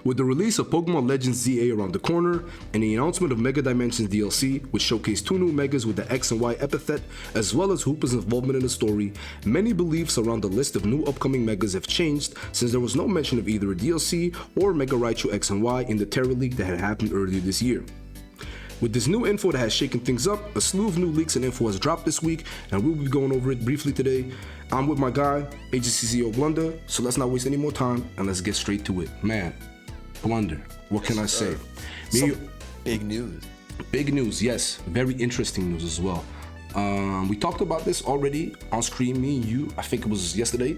With the release of Pokemon Legends ZA around the corner, and the announcement of Mega Dimensions DLC, which showcased 2 new Megas with the X and Y epithet, as well as Hoopa's involvement in the story, many beliefs around the list of new upcoming Megas have changed since there was no mention of either a DLC or Mega Raichu X and Y in the Terra leak that had happened earlier this year. With this new info that has shaken things up, a slew of new leaks and info has dropped this week, and we'll be going over it briefly today. I'm with my guy, AGCCO Blunder, so let's not waste any more time, and let's get straight to it. Man, Blunder, what can I say? Big news. Big news, yes. Very interesting news as well. We talked about this already on screen, me and you, I think it was yesterday,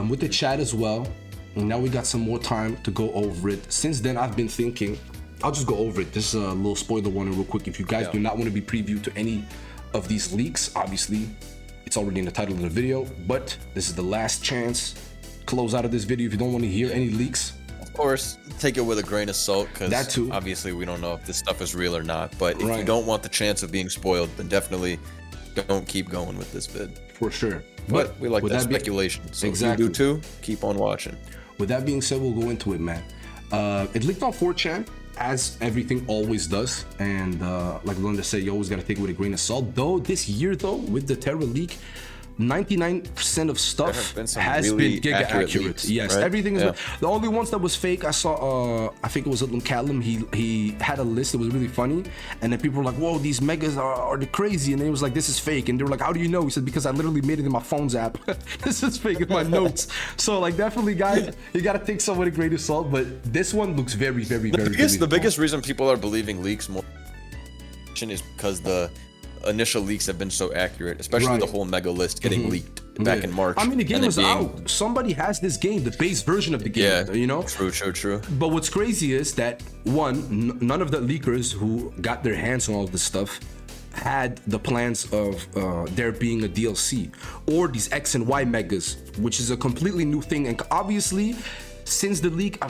with the chat as well. And now we got some more time to go over it. Since then, I've been thinking, I'll just go over it. This is a little spoiler warning real quick. If you guys do not want to be previewed to any of these leaks, obviously, it's already in the title of the video, but this is the last chance. Close out of this video if you don't want to hear any leaks. Of course, take it with a grain of salt, because too. Obviously we don't know if this stuff is real or not, but if you don't want the chance of being spoiled, then definitely don't keep going with this vid. For sure. But we like that speculation, so exactly. If you do too, keep on watching. With that being said, we'll go into it, man. It leaked on 4chan, as everything always does, and like Linda said, you always got to take it with a grain of salt. Though this year, though, with the Terra leak, 99% of stuff has been giga accurate. Leaks, yes, right? everything is. The only ones that was fake, I saw. I think it was Little Callum. He had a list that was really funny, and then people were like, "Whoa, these megas are crazy," and then it was like, "This is fake," and they were like, "How do you know?" He said, "Because I literally made it in my phone's app. This is fake in my notes." So like, definitely, guys, you gotta take some with a grain of salt. But this one looks very, very, very. The biggest reason people are believing leaks more is because the initial leaks have been so accurate, especially the whole mega list getting leaked back in March. I mean, the game was out. Somebody has this game, the base version of the game, you know? True. But what's crazy is that, one, none of the leakers who got their hands on all this stuff had the plans of there being a DLC or these X and Y megas, which is a completely new thing. And obviously, since the leak,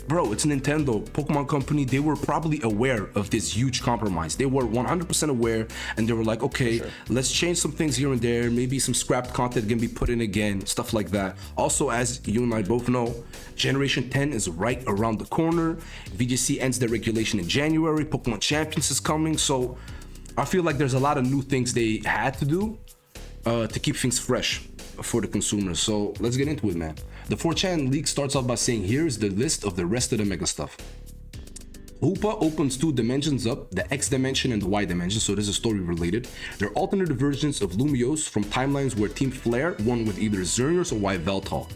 bro, it's Nintendo, Pokemon Company, they were probably aware of this huge compromise. They were 100% aware, and they were like, okay, let's change some things here and there. Maybe some scrapped content can be put in again, stuff like that. Also, as you and I both know, Generation 10 is right around the corner. VGC ends their regulation in January. Pokemon Champions is coming. So I feel like there's a lot of new things they had to do to keep things fresh for the consumers. So let's get into it, man. The 4chan leak starts off by saying, here's the list of the rest of the mega stuff. Hoopa opens 2 dimensions up, the X dimension and the Y dimension, so this is story related. They're alternative versions of Lumiose from timelines where Team Flare won with either Xerneas or Y Veltal.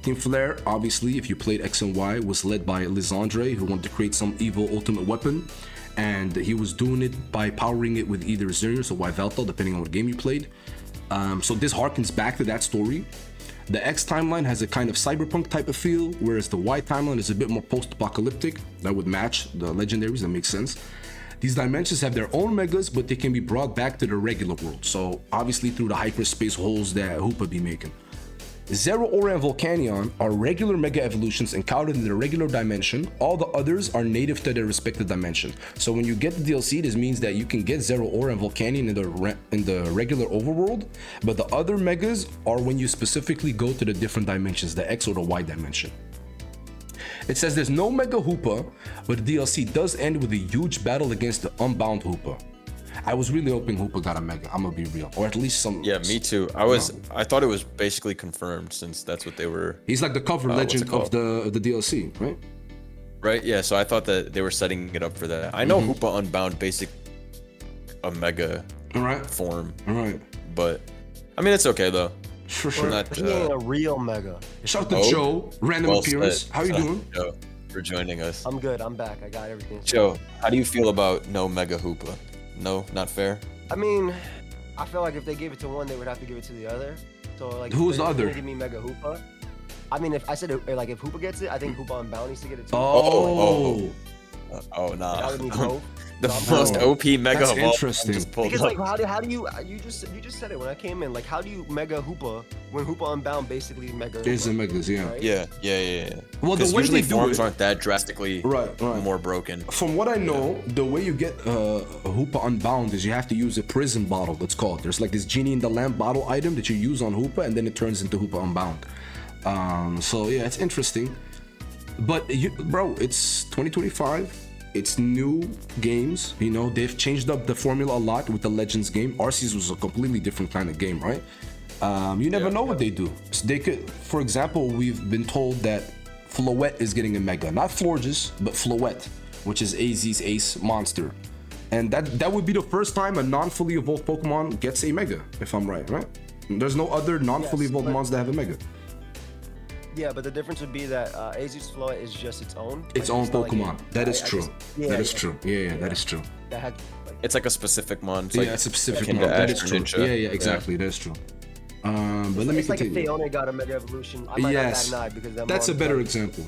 Team Flare, obviously, if you played X and Y, was led by Lisandre, who wanted to create some evil ultimate weapon, and he was doing it by powering it with either Xerneas or Y Veltal, depending on what game you played. So this harkens back to that story. The X timeline has a kind of cyberpunk type of feel, whereas the Y timeline is a bit more post-apocalyptic. That would match the legendaries, that makes sense. These dimensions have their own megas, but they can be brought back to the regular world. So obviously through the hyperspace holes that Hoopa be making. Zeraora and Volcanion are regular mega evolutions encountered in the regular dimension. All the others are native to their respective dimension. So when you get the DLC, this means that you can get Zeraora and Volcanion in the regular overworld, but the other megas are when you specifically go to the different dimensions, the X or the Y dimension. It says there's no Mega Hoopa, but the DLC does end with a huge battle against the Unbound Hoopa. I was really hoping Hoopa got a mega, I'm gonna be real, or at least some. Yeah, me too. I thought it was basically confirmed, since that's what they were. He's like the cover legend of the DLC, right? Right. Yeah. So I thought that they were setting it up for that. I know Hoopa Unbound basic a mega form. All right. But I mean, it's okay though. For sure. But he ain't a real mega. Shout out to Joe, random appearance. How you doing? Joe, for joining us. I'm good. I'm back. I got everything. Joe, how do you feel about no Mega Hoopa? No, not fair. I mean, I feel like if they gave it to one, they would have to give it to the other. So like, who's the other? Give me Mega Hoopa. I mean, if I said it, like if Hoopa gets it, I think Hoopa Unbound needs to get it too. Oh, nah. That would be dope. The most OP mega That's of all. interesting. Because like, how do you just said it when I came in? Like, how do you Mega Hoopa when Hoopa Unbound basically Mega? Is a megas, yeah. Right? Yeah. Well, the way usually they do forms it, aren't that drastically more broken. From what I know, the way you get a Hoopa Unbound is you have to use a prison bottle. That's called. There's like this genie in the lamp bottle item that you use on Hoopa, and then it turns into Hoopa Unbound. So yeah, it's interesting. But bro, it's 2025. It's new games. You know, they've changed up the formula a lot with the Legends game. Arceus was a completely different kind of game, right? You never know what they do. So they could, for example, we've been told that Floette is getting a Mega, not Florges, but Floette, which is AZ's ace monster. And that would be the first time a non-fully evolved Pokemon gets a Mega, if I'm right? There's no other non-fully evolved Mons that have a Mega. Yeah, but the difference would be that Azu's Floette is just its own. Its own Pokemon. That is true. That is true. Yeah, that is true. That had, It's like a specific mon. It's it's a specific mon. That is true. Yeah, exactly. That is true. But let me it's like continue. if Theone got a Mega Evolution, I might not bat an eye because that's a better example.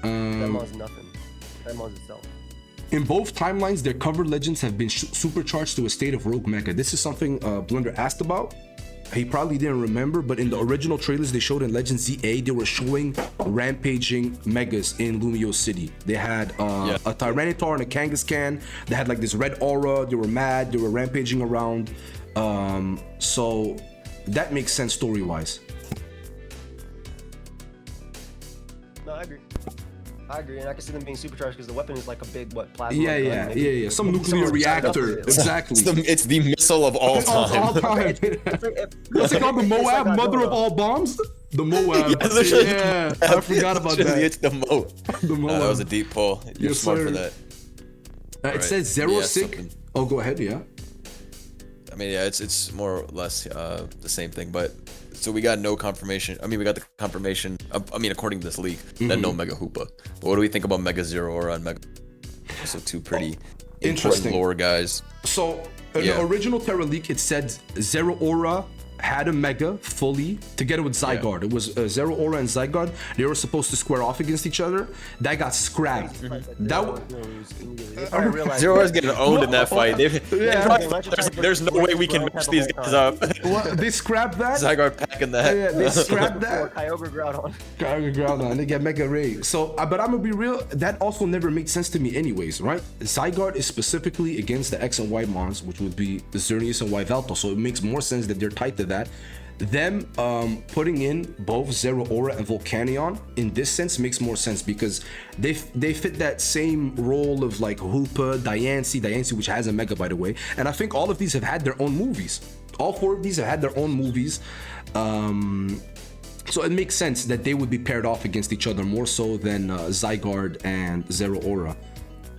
That mon's nothing. That mon's itself. In both timelines, their covered legends have been supercharged to a state of Rogue Mecha. This is something Blunder asked about. He probably didn't remember, but in the original trailers they showed in Legends ZA, they were showing rampaging Megas in Lumio City. They had a Tyranitar and a Kangaskhan. They had like this red aura. They were mad. They were rampaging around. So that makes sense story-wise. No, I agree, and I can see them being supercharged because the weapon is like a big plasma. Yeah. Some nuclear reactor. Exactly. It's the missile of all time. What's it called? The Moab, mother of all bombs? The Moab. Yeah, I forgot about that. It's the Mo. The Moab. That was a deep pull. You're smart for that. It says Zero Sick. Oh, go ahead. Yeah. I mean, yeah, it's more or less the same thing, but. So we got no confirmation. I mean, we got the confirmation. I mean, according to this leak, that no Mega Hoopa. But what do we think about Mega Zeraora and Mega? Also, two pretty interesting lore guys. So in the original Terra leak, it said Zeraora had a Mega fully together with Zygarde. It was Zeraora and Zygarde. They were supposed to square off against each other. That got scrapped. Zeraora's getting owned in that fight. There's no way we can mix these guys up. What? They scrapped that? Zygarde packing that. Yeah, they scrapped that. Kyogre Groudon. Kyogre Groudon. They get Mega Ray. So, but I'm gonna be real. That also never made sense to me, anyways, right? Zygarde is specifically against the X and Y Mons, which would be the Xerneas and Yveltal. So it makes more sense that they're tied to that. Them putting in both Zeraora and Volcanion in this sense makes more sense because they fit that same role of like Hoopa, Diancie, which has a Mega, by the way. And I think all of these have had their own movies. All four of these have had their own movies. So it makes sense that they would be paired off against each other more so than Zygarde and Zeraora.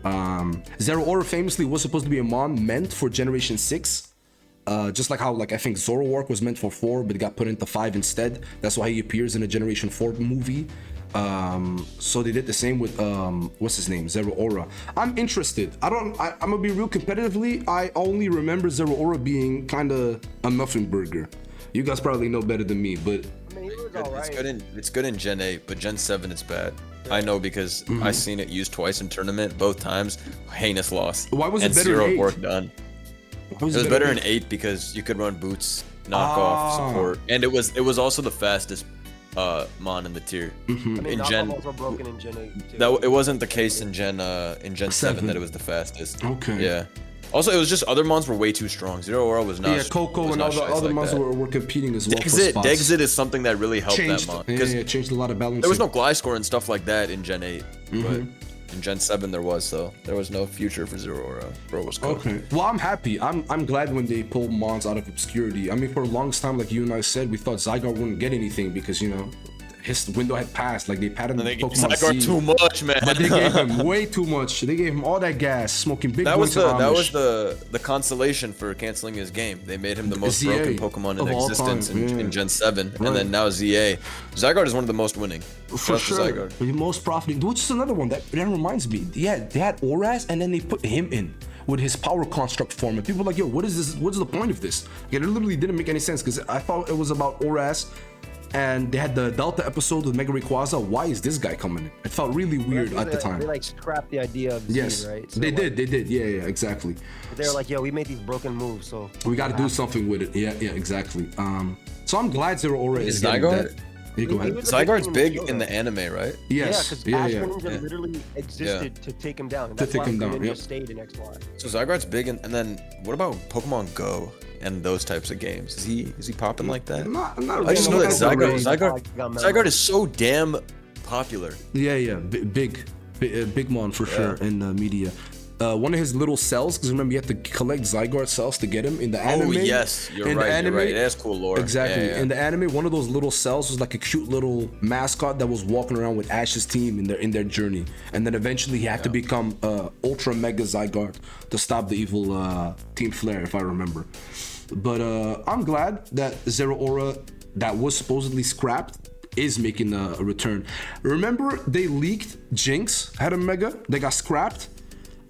Zeraora famously was supposed to be a Mon meant for Generation 6. Just like how I think Zoroark was meant for 4, but it got put into 5 instead. That's why he appears in a Generation 4 movie. So they did the same with what's his name, Zeraora. I'm interested. I'm gonna be real competitively. I only remember Zeraora being kind of a muffin burger. You guys probably know better than me, but I mean, he was all right. It's good in Gen 8, but Gen 7 is bad. I know because I seen it used twice in tournament, both times heinous loss. Why was it better in 8? Work done. It was better in 8 because you could run boots, knockoff, support, and it was also the fastest Mon in the tier. I mean, in Gen, were broken in Gen 8 too. That it wasn't the case in Gen 7 that it was the fastest. Okay. Yeah. Also, it was just other Mons were way too strong. Zeraora was not. Yeah, Coco and all the other Mons were competing as well. Dexit is something that really helped that Mon. Yeah, changed a lot of balance. There was no Gliscor and stuff like that in Gen 8, but in Gen 7 there was, so there was no future for Zeraora. Bro was cooked. Okay. Well, I'm happy. I'm glad when they pulled Mons out of obscurity. I mean, for the longest time, like you and I said, we thought Zygarde wouldn't get anything because, you know, his window had passed. Like they patted him. They gave Zygarde too much, man. But they gave him way too much. They gave him all that gas, smoking big. That was the consolation for canceling his game. They made him the most broken Pokemon in existence in Gen 7, and then now ZA. Zygarde is one of the most winning. For sure. The most profiting. Which is another one that reminds me. Yeah, they had Oras, and then they put him in with his power construct form, and people were like, yo, what is this? What's the point of this? It literally didn't make any sense because I thought it was about Oras. And they had the Delta episode with Mega Rayquaza. Why is this guy coming in? It felt really weird at the time. They like scrapped the idea of Z, right? So they did. Yeah, exactly. They were like, yo, we made these broken moves, so we got to do something with it. Yeah, exactly. So I'm glad Zeraora is getting that. Yeah, go ahead. Zygarde's big in the anime, right? Yes. Yeah, because Ash literally existed to take him down. That's why Greninja stayed in XY. So Zygarde's big, and then what about Pokemon Go? And those types of games. Is he popping like that? Not really. I just know that Zygarde is so damn popular. Yeah, big mon for sure in the media. One of his little cells, because remember you have to collect Zygarde cells to get him in the anime. Oh yes, you're right. You're right. That's cool lore. Exactly. Yeah. In the anime, one of those little cells was like a cute little mascot that was walking around with Ash's team in their journey, and then eventually he had to become Ultra Mega Zygarde to stop the evil Team Flare, if I remember. But I'm glad that Zeraora, that was supposedly scrapped, is making a return. Remember they leaked Jinx had a Mega? They got scrapped.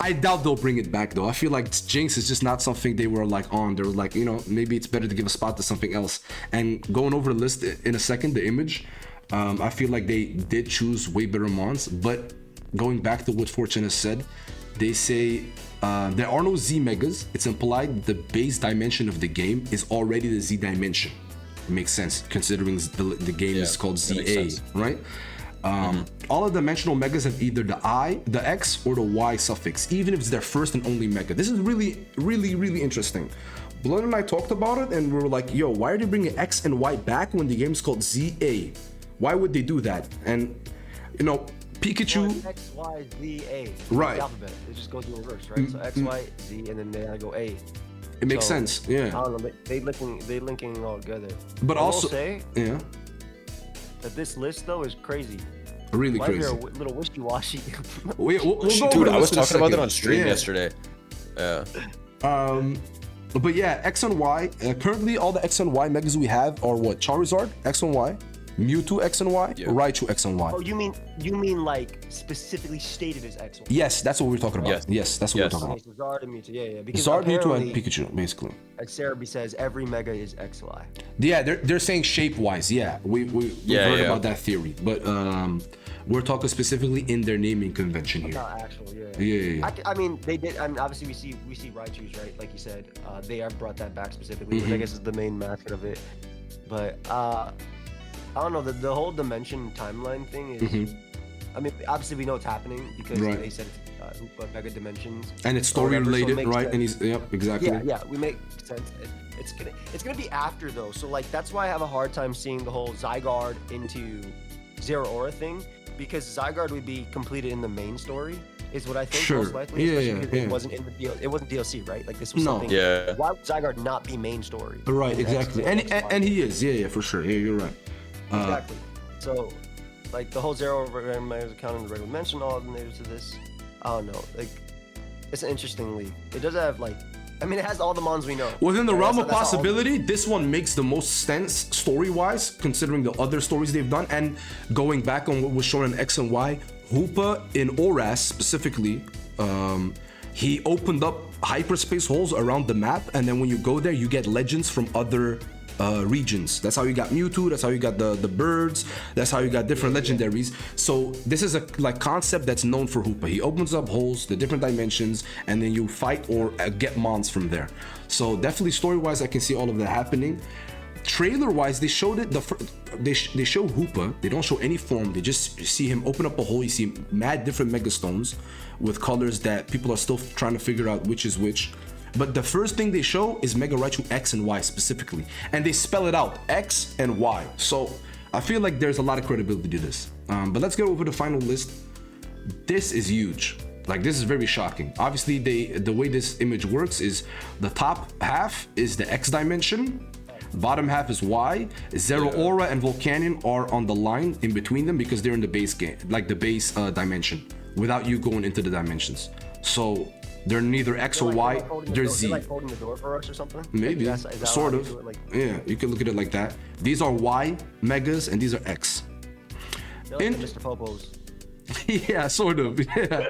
I doubt they'll bring it back though. I feel like Jinx is just not something they were like on. They were like, maybe it's better to give a spot to something else. And going over the list in a second, the image, I feel like they did choose way better mons. But going back to what Fortune has said, they say there are no Z Megas. It's implied the base dimension of the game is already the Z dimension. It makes sense considering the game is called ZA, right? All of the dimensional megas have either the I, the X, or the Y suffix, even if it's their first and only mega. This is really, really, really interesting. Blood and I talked about it, and we were like, yo, why are they bringing X and Y back when the game's called ZA? Why would they do that? And, Pikachu... X, Y, Z, A. Right. The alphabet. It just goes in reverse, right? So X, Y, Z, and then they gotta go A. It makes sense, yeah. I don't know, they linking it all together. But I also... will say yeah. that this list, though, is crazy. Really Why crazy. is there a little wishy-washy? We'll go Dude, over I was this in a talking about that second. on stream Yeah. yesterday. Yeah. But yeah, X and Y. Currently, all the X and Y megas we have are what? Charizard X and Y, Mewtwo X and Y, Raichu X and Y. Oh, you mean like specifically stated as X? Yes, that's what we're talking about. Yes, that's what we're talking about. So Zard and Mewtwo, yeah. Because Zard, Mewtwo, and apparently, Pikachu, basically. like Cerebi says, every mega is XY. Yeah, they're saying shape-wise. Yeah, we've heard about that theory, but we're talking specifically in their naming convention here. Not actual, yeah. Yeah. I mean, they did. I mean, obviously we see Raichu's, right? Like you said, they have brought that back specifically, which I guess is the main mascot of it. But I don't know, the whole dimension timeline thing is. I mean, obviously we know it's happening because they said it's Hoopa Mega Dimensions. And it's story related, right? Sense. And he's exactly. Yeah, we make sense. It's gonna be after though, so like that's why I have a hard time seeing the whole Zygarde into Zeraora thing, because Zygarde would be completed in the main story, is what I think most likely. Especially because it wasn't DLC, right? Like this was something. Yeah. Why would Zygarde not be main story? Right, exactly. And he is. Yeah, for sure. Yeah, you're right. Exactly. So, like the whole Zeraora Megas accounting the regular mention, all of the natives of this. I don't know. Like, it's an interesting league. It does have like. I mean, it has all the mons we know. Within the realm of possibility, this one makes the most sense story-wise, considering the other stories they've done. And going back on what was shown in X and Y, Hoopa in Oras specifically, he opened up hyperspace holes around the map, and then when you go there, you get legends from other regions. That's how you got Mewtwo, that's how you got the birds, that's how you got different legendaries. So this is a concept that's known for Hoopa. He opens up holes, the different dimensions, and then you fight or get mons from there. So definitely story-wise, I can see all of that happening. Trailer-wise, they showed it. They show Hoopa. They don't show any form. They just see him open up a hole. You see mad different megastones with colors that people are still trying to figure out which is which. But the first thing they show is Mega Raichu X and Y specifically. And they spell it out, X and Y. So I feel like there's a lot of credibility to this. But let's go over the final list. This is huge. Like, this is very shocking. Obviously, the way this image works is the top half is the X dimension. Bottom half is Y. Zeraora and Volcanion are on the line in between them because they're in the base game, like the base dimension, without you going into the dimensions. So they're neither X or Y, they're Z. Like holding the door for us or something? Maybe, Is that sort how of. you do it? Like, yeah, you can look at it like that. These are Y megas and these are X. like Mr. Popo's. Yeah, sort of. Yeah.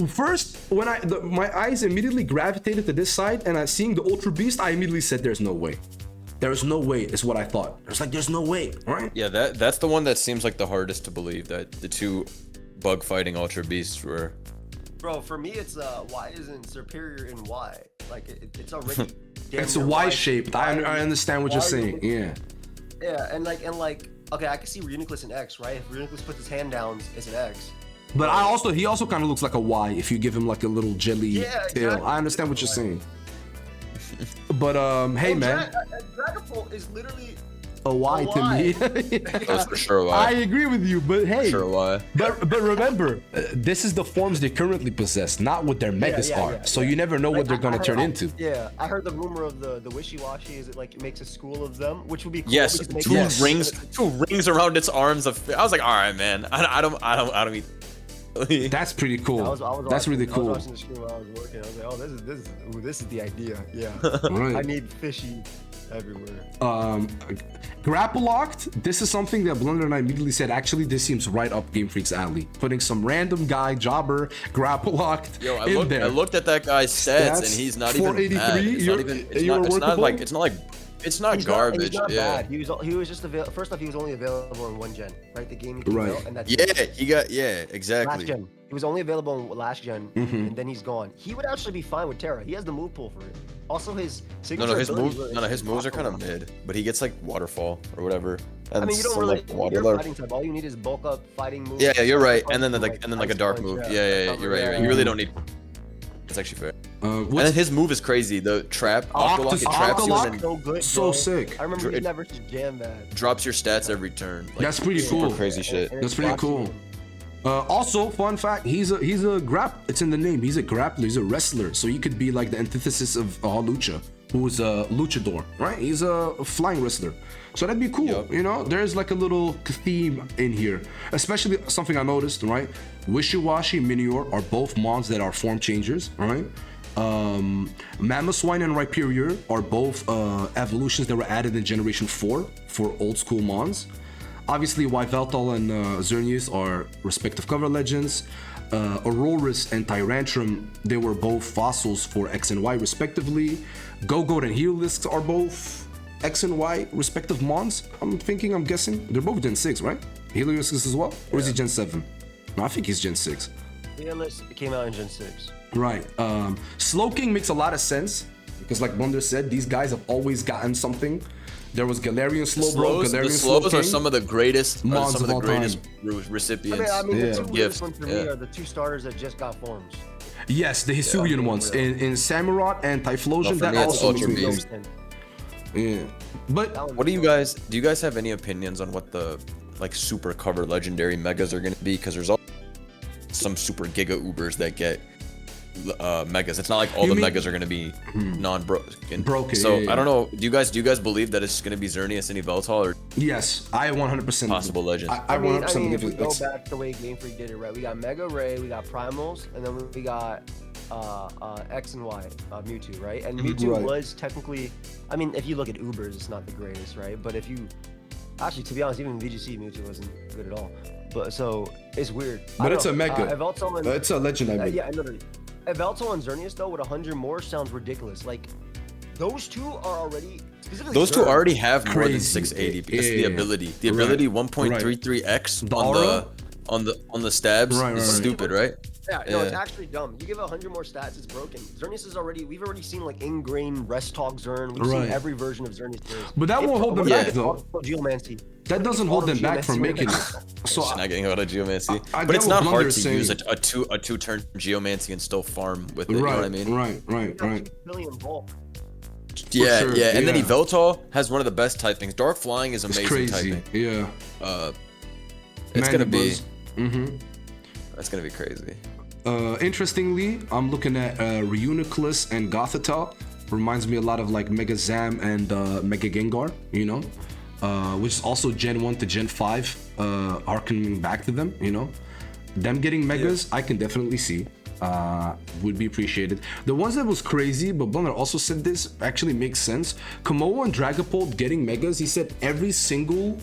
First, when my eyes immediately gravitated to this side and I seeing the Ultra Beast, I immediately said, "There's no way." There's no way is what I thought. It's like there's no way, right? Yeah, that's the one that seems like the hardest to believe, that the two bug fighting Ultra Beasts were. Bro, for me, it's Y isn't superior in Y. Like it's already. It's Y shaped. I understand what you're saying. Yeah. Yeah, and like. Okay, I can see Reuniclus in X, right? If Reuniclus puts his hand down, it's an X. But he also kind of looks like a Y if you give him like a little jelly tail. Exactly. I understand what you're saying. But hey, man. Dragapult is literally a Y to me. That's for sure I why. agree with you, but hey, Sure why. but remember, this is the forms they currently possess, not what their megas are. So you never know what they're gonna turn into. Yeah, I heard the rumor of the wishy-washy is it like it makes a school of them, which would be cool. Yes, because it makes two rings around its arms. I was like, all right, man. I don't mean. That's pretty cool. I was That's really I cool. was watching the stream while I was working. I was like, oh, this is the idea. Yeah. Right. I need fishy everywhere. Grapple locked. This is something that Blunder and I immediately said. Actually, this seems right up Game Freak's alley. Putting some random guy jobber grapple locked Yo, I in there. looked at that guy's stats, and he's not even bad. It's not garbage. He's not Yeah. bad. He was just available. First off, he was only available in one gen, right? The game he came Right. out, and that's Exactly. last gen. He was only available in last gen, and then he's gone. He would actually be fine with Terra. He has the move pool for it. Also, his signature His ability moves. really His moves are kind of mid, but he gets like waterfall or whatever. And I mean, you don't some, really. like, water You're a lure. fighting type. All you need is bulk up fighting moves. Yeah, you're right. And then Like like a ice dark punch, move. yeah. Yeah, you're right. You really don't need. That's actually fair. And then his move is crazy. The trap, Octolock, it traps you and then So good, So bro. sick. I remember using that versus Jam Bad. drops your stats every turn. Like, That's pretty super cool. crazy shit. And That's it pretty blocks cool. you. Also, fun fact, he's a it's in the name. He's a grappler. He's a wrestler. So he could be like the antithesis of Lucha, who is a luchador, right? He's a flying wrestler. So that'd be cool. Yep. You know, there's like a little theme in here. Especially something I noticed, right? Wishy-Washy and Minior are both mons that are form changers, right? Mamoswine and Rhyperior are both evolutions that were added in Generation 4 for old school mons. Obviously, Yveltal and Xerneas are respective cover legends. Aurorus and Tyrantrum, they were both fossils for X and Y respectively. Gogoat and Heliolisk are both X and Y respective mons. I'm guessing. They're both Gen 6, right? Heliolisk as well? Or is he Gen 7? No, I think he's Gen 6. It came out in Gen 6. Right. Slowking makes a lot of sense because, like Blunder said, these guys have always gotten something. There was Galarian Slowbro, Galarian The slows Slowking. are some of the greatest Mons of all time. recipients. I mean Yeah. the two Gifts, weirdest ones for me yeah. are the two starters that just got forms. Yes, the Hisuian ones in Samurott and Typhlosion. No, for That me, it's also Ultra makes me Beast. yeah. But What do you guys have any opinions on what the like super cover legendary megas are gonna be? Because there's also some super giga ubers that get megas. It's not like all You the mean- megas are gonna be non-broken. Broken, So yeah. I don't know. Do you guys believe that it's gonna be Xerneas and Yveltal or yes, I 100% possible legends? I 100% I mean, if believe we go it's back to the way Game Freak did it, right? We got Mega Ray, we got Primals, and then we got X and Y, Mewtwo, right? And Mewtwo Right. was technically, I mean, if you look at Ubers, it's not the greatest, right? But if you, actually, to be honest, even VGC Mewtwo wasn't good at all. But so it's weird. But it's a mega. Yveltal and, It's a legend, I mean. yeah, another. Yveltal and Xerneas though with 100 more sounds ridiculous. Like those two are already. Those two Xerneas. already have more than Crazy. 680 because of the Yeah. ability. The Right. ability 1.33x The on aura? the stabs Right, is right. stupid, right? Yeah, no, it's Yeah. actually dumb. You give it 100 more stats, it's broken. Xerneas is we've already seen like ingrained Rest Talk Zern. We've Right. seen every version of Xerneas there is. But that won't hold them back, though. Geomancy. That doesn't hold them back from making it. So It's not getting out of geomancy, I but get it's what not hard Blunder's to saying. use a two turn geomancy and still farm with it. You know right, what I mean? right. Billion volt. Yeah, sure, yeah. And then yeah. Yveltal has one of the best typings. Dark Flying is It's amazing crazy. typing. Yeah. It's gonna be. Mm-hmm. That's gonna be crazy. Interestingly, I'm looking at Reuniclus and Gothita. Reminds me a lot of like Mega Zam and Mega Gengar, you know? Which is also Gen 1 to Gen 5, harkening back to them, you know? Them getting Megas, I can definitely see. Would be appreciated. The ones that was crazy, but Blunder also said this actually makes sense. Komodo and Dragapult getting Megas, he said every single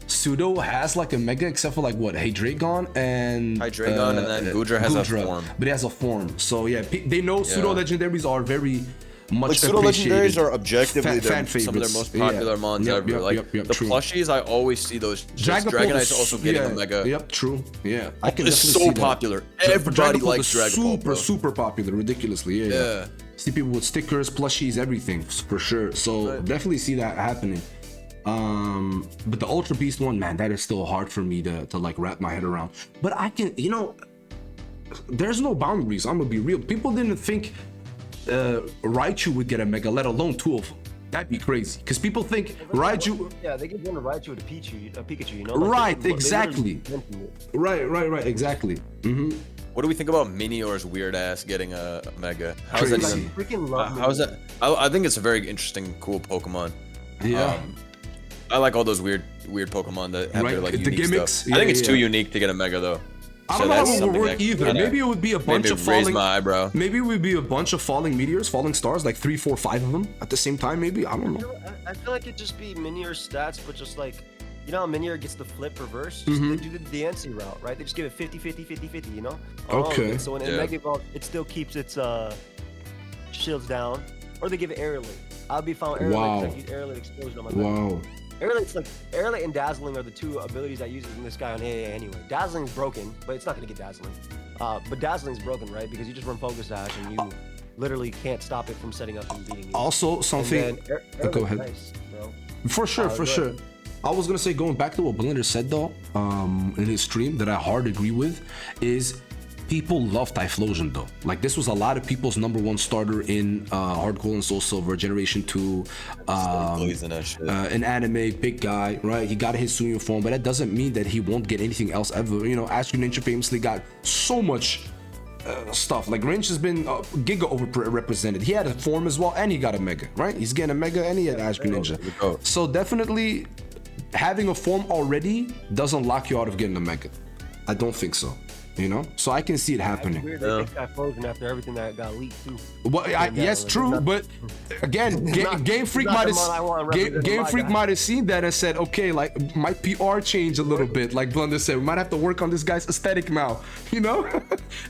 pseudo has like a mega except for like what Hydreigon and Hydreigon and then Goodra has a form. but it has a form. So yeah, they know pseudo legendaries are very much Like pseudo appreciated. legendaries are objectively Fan some of their favorites. most popular mons Yep, ever. yep, Like yep, the true. plushies, I always see those. Just Dragapult Dragonite's is- also getting yeah, a mega. Yep, true. Yeah, I can It's definitely so see that. popular. Everybody Dragapult likes is Dragapult. super popular, ridiculously. Yeah. Yeah. See people with stickers, plushies, everything for sure. So definitely see that happening. But the Ultra Beast one, man, that is still hard for me to like wrap my head around. But I can, you know, there's no boundaries. I'm gonna be real. People didn't think Raichu would get a mega, let alone two of them. That'd be crazy. Because people think Raiju. Yeah, they give one to Raichu with a Pikachu, you know? Right, they exactly. Right, exactly. What do we think about Minior's weird ass getting a Mega? How's that Crazy. even? I freaking love How's that? I think it's a very interesting, cool Pokemon. Yeah. I like all those weird Pokemon that have their Right, like the unique gimmicks? stuff. Yeah, I think it's too yeah. unique to get a Mega though. I So don't know that's how it would something work that either. kinda Maybe it would be a made bunch me of raise falling. my eyebrow. Maybe it would be a bunch of falling meteors, falling stars, like 3, 4, 5 of them at the same time. Maybe, I don't know. I feel like it'd just be Minior stats, but just like, you know how Minior gets the flip reverse? Just they do the Diancie route, right? They just give it 50, 50, 50, 50, you know? Okay. So when it Mega Evolves, it still keeps its shields down. Or they give it Air Elite. I'll be found Air Wow. Elite, 'cause I use Air Elite Explosion on my back. Wow. Air Elite and Dazzling are the two abilities I use in this guy on AA anyway. Dazzling's broken, but it's not gonna get Dazzling. But Dazzling's broken, right? Because you just run Focus Dash and you literally can't stop it from setting up and beating you. Also, something. Go ahead. Nice, bro. For sure, for sure. I was gonna say, going back to what Blender said though, in his stream, that I hard agree with, is people love Typhlosion though. Like, this was a lot of people's #1 starter in Hard Gold and Soul Silver Generation 2. Glazing that shit. An anime big guy, right? He got his Suyo form, but that doesn't mean that he won't get anything else ever. You know, Ash Ninja famously got so much stuff. Like, Wrench has been Giga overrepresented. He had a form as well, and he got a Mega, right? He's getting a Mega, and he had Ash Ninja. So definitely, having a form already doesn't lock you out of getting a Mega. I don't think so. You know, so I can see it happening. Weird they picked that Frozen after everything that got leaked too. Well, yes, true, but again, Game Freak might have seen that and said, okay, like, my PR changed a little bit. Like Blender said, we might have to work on this guy's aesthetic now. You know,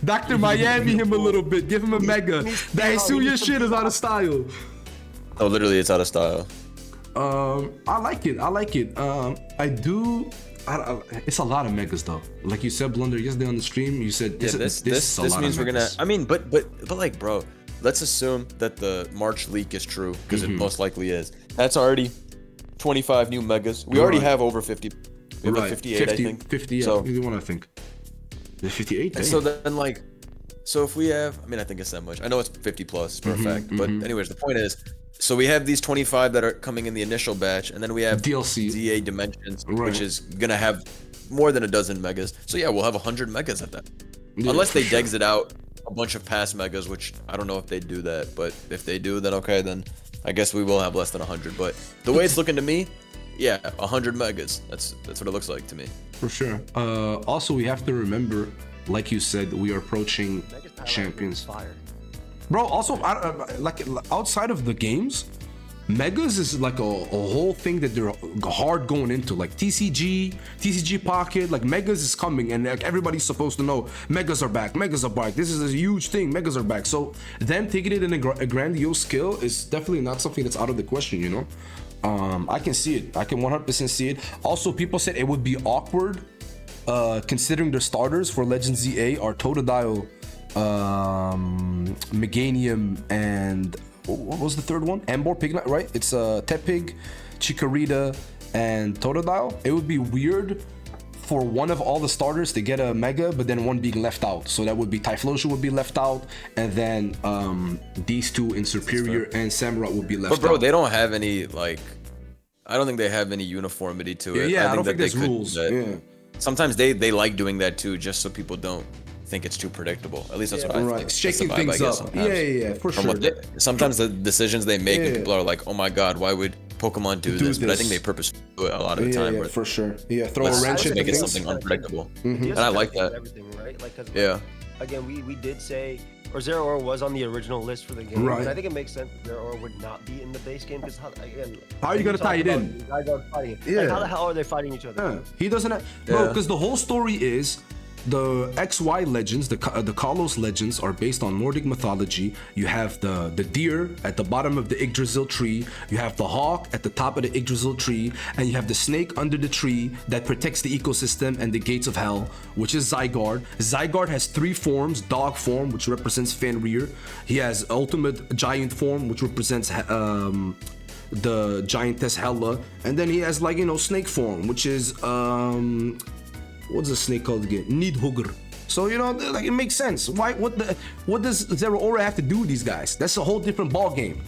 Dr. Miami him a little bit, give him a Mega. That Hisuya shit is out of style. Oh, literally, it's out of style. I like it. I do. It's a lot of Megas though. Like you said, Blunder, yesterday on the stream, you said this means we're gonna. I mean, but like, bro, let's assume that the March leak is true, because it most likely is. That's already 25 new Megas. We already have over 50. We have 58, I think. 50, yeah. So, 51, I think. 58. So then, like, so if we have, I mean, I think it's that much. I know it's 50 plus for a fact, but anyways, the point is, so we have these 25 that are coming in the initial batch, and then we have DLC DA Dimensions, which is gonna have more than a dozen Megas. So yeah, we'll have 100 Megas at that. Yeah, unless they degs it out a bunch of past Megas, which I don't know if they do that, but if they do, then okay, then I guess we will have less than 100. But the way it's looking to me, yeah, 100 Megas. That's what it looks like to me. For sure. Also, we have to remember, like you said, we are approaching champions. Fire. Bro, also, like, outside of the games, Megas is like a whole thing that they're hard going into. Like TCG Pocket, like Megas is coming, and like everybody's supposed to know Megas are back, Megas are back. This is a huge thing, Megas are back. So them taking it in a grandiose scale is definitely not something that's out of the question, you know? I can see it. I can 100% see it. Also, people said it would be awkward considering their starters for Legend ZA are Totodile, Meganium, and what was the third one? Ambor Piglet, right? It's Tepig, Chikorita, and Totodile. It would be weird for one of all the starters to get a Mega, but then one being left out. So that would be Typhlosion would be left out, and then these two in Superior and Samurott would be left out. But bro, they don't have any, like, I don't think they have any uniformity to it. Yeah, I don't think there's rules. Yeah. Sometimes they like doing that too, just so people don't think it's too predictable. At least that's what I think. Shaking things up. Yeah, for sure. Sometimes the decisions they make, and people are like, "Oh my god, why would Pokemon do this?" But I think they purposely do it a lot of the time. Yeah, for sure. Yeah, throw a wrench into make it things. something unpredictable, and I like that. Everything, right? Like, yeah. Again, we did say, or Zeraora was on the original list for the game, right? And I think it makes sense that Zeraora would not be in the base game because how are you gonna tie it in? These guys are fighting. Yeah. Like, how the hell are they fighting each other? Yeah. He doesn't have, bro, because the whole story is the XY legends, the Kalos legends are based on Nordic mythology. You have the deer at the bottom of the Yggdrasil tree, you have the hawk at the top of the Yggdrasil tree, and you have the snake under the tree that protects the ecosystem and the gates of hell, which is Zygarde. Zygarde has 3 forms: dog form, which represents Fenrir. He has ultimate giant form, which represents the giantess Hela, and then he has, like, you know, snake form, which is what's the snake called again? Nidhogger. So, you know, like, it makes sense. Why? What does Zeraora have to do with these guys? That's a whole different ball game.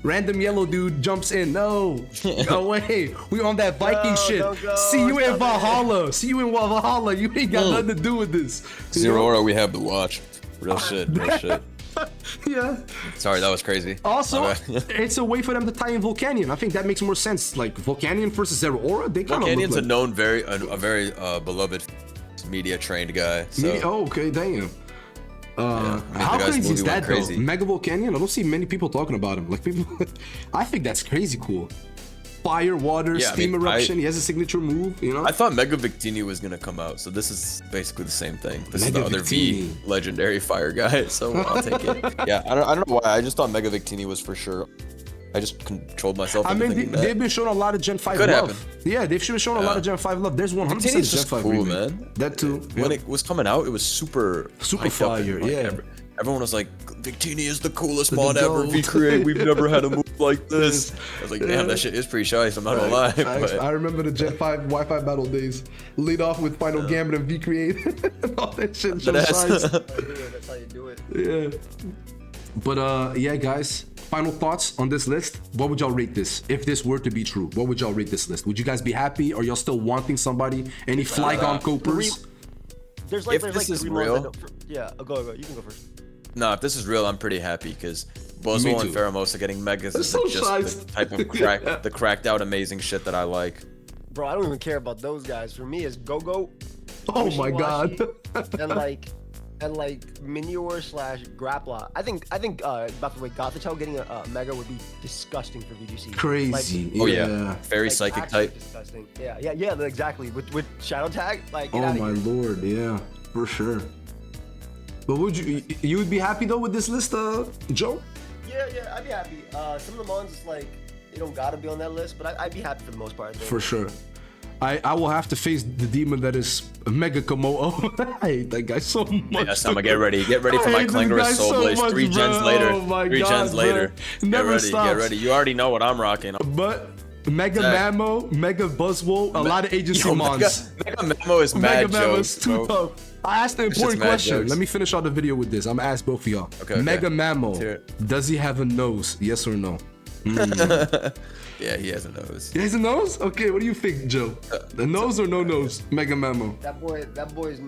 Random yellow dude jumps in. No, no way. We on that Viking shit. Don't go. See you in Stop it. Valhalla. See you in Valhalla. You ain't got nothing to do with this. You know? Zeraora, we have to watch. Real shit. Real shit. Yeah. Sorry, that was crazy. Also, My bad. it's a way for them to tie in Volcanion. I think that makes more sense. Like Volcanion versus Zeraora, they kind of look Volcanion's like... a known, a very beloved media trained guy. So. Oh, okay, damn. I mean, How the guy's crazy is movie went that crazy. though? Mega Volcanion? I don't see many people talking about him. Like people, I think that's crazy cool. Fire, water, Yeah, I steam mean, eruption. He has a signature move, you know? I thought Mega Victini was gonna come out, so this is basically the same thing. This Mega is the other Victini. V legendary fire guy, so I'll take it. Yeah, I don't know why. I just thought Mega Victini was for sure. I just controlled myself. I into mean, thinking that. they've been showing a lot of Gen 5 Could love. happen. Yeah, they've shown a lot of Gen 5 love. There's 100% Gen Victini's just 5 cool, remake. man. That too. When yeah. it was coming out, it was super Super hyped up and, fire, like, yeah. Everyone was like, Victini is the coolest The mod ever. goat. V-Create, we've never had a move like this. I was like, damn, that shit is pretty shy, so I'm not gonna lie. But I remember the Gen 5 Wi-Fi battle days. Lead off with Final Gambit and V-Create. All that shit. So That's- That's how you do it. Yeah. But yeah, guys. Final thoughts on this list. What would y'all rate this? If this were to be true, what would y'all rate this list? Would you guys be happy? Or y'all still wanting somebody? Any Flygon copers? There's like, If there's this like is 3 real- mods that yeah, go. You can go first. No, if this is real, I'm pretty happy because Me Boswell too. and Pheromosa getting megas is so just shy. the type of crack, the cracked out amazing shit that I like. Bro, I don't even care about those guys. For me, it's Go-Go. Oh my god. and like Minior / Grappler. I think by the way, Gothitelle getting a Mega would be disgusting for VGC. Crazy. Oh yeah, very Like, psychic actually type. disgusting. Yeah, exactly. With Shadow Tag, like get Oh outta my here. lord, yeah, for sure. But would you would be happy though with this list, Joe? Yeah, I'd be happy. Some of the mons, it's like they don't gotta be on that list, but I'd be happy for the most part. I think. For sure. I will have to face the demon that is Mega Komodo. I hate that guy so much. Yes, I'm gonna get ready. Get ready for I my hate this Clangerous guy Soul so Blaze. much, 3 gens bro. later. Oh my 3 God, gens later. bro. Never Get ready. stops. Get ready. You already know what I'm rocking. But Mega Zach. Mammo, Mega Buzzwole, a lot of agency Yo, mons. Mega Memo is Mega mad Mammo is jokes, too bro. tough. I asked an It's just important mad question. jokes. Let me finish out the video with this. I'm gonna ask both of y'all. Okay. Mega Let's hear Mammo, it. does he have a nose? Yes or no? Yeah, he has a nose. He has a nose? Okay, what do you think, Joe? A nose or no nose? Mega Mammo. That boy's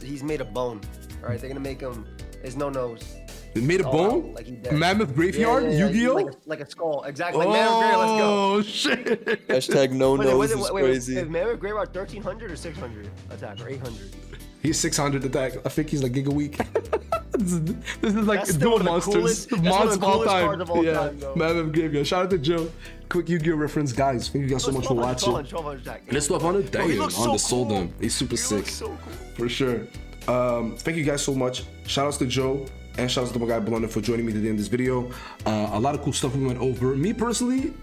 he's made of bone. All right, they're gonna make him. There's no nose. It made a All bone? out, like he dead. Mammoth Graveyard? Yeah, Yu-Gi-Oh? like a skull, exactly. Like Mammoth Graveyard, let's go. Oh shit! Hashtag no nose is crazy. Is Mammoth Graveyard 1300 or 600 attack or 800? He's 600 attack. I think he's like Giga Weak. this is like That's still dual one of the monsters. coolest- that's one of Mods the of all coolest time. cards of all Yeah, time, though. Mammoth Graveyard. Shout out to Joe. Quick Yu-Gi-Oh reference, guys. Thank you guys so much for watching. 1200 attack. And it's 1200? Bro, he Damn, looks on so the soul cool. them. He's super He sick. looks so cool. For sure. Thank you guys so much. Shout outs to Joe and shout outs to my guy Blunder for joining me today in this video. A lot of cool stuff we went over. Me personally,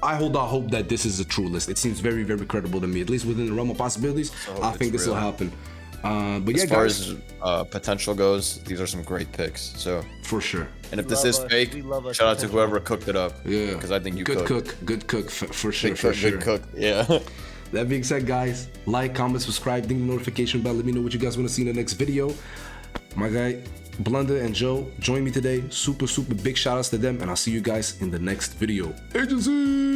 I hold out hope that this is a true list. It seems very, very credible to me, at least within the realm of possibilities. I think this will happen. But yeah, As far guys, as potential goes, these are some great picks. So, for sure. and if this love is us. fake, We love us shout out to potential. whoever cooked it up. Yeah, because I think you good cooked. cook, for sure, Good for cook, sure. good cook. Yeah. That being said, guys, like, comment, subscribe, ding the notification bell. Let me know what you guys want to see in the next video. My guy Blunder and Joe joined me today. Super big shout outs to them, and I'll see you guys in the next video. Agency.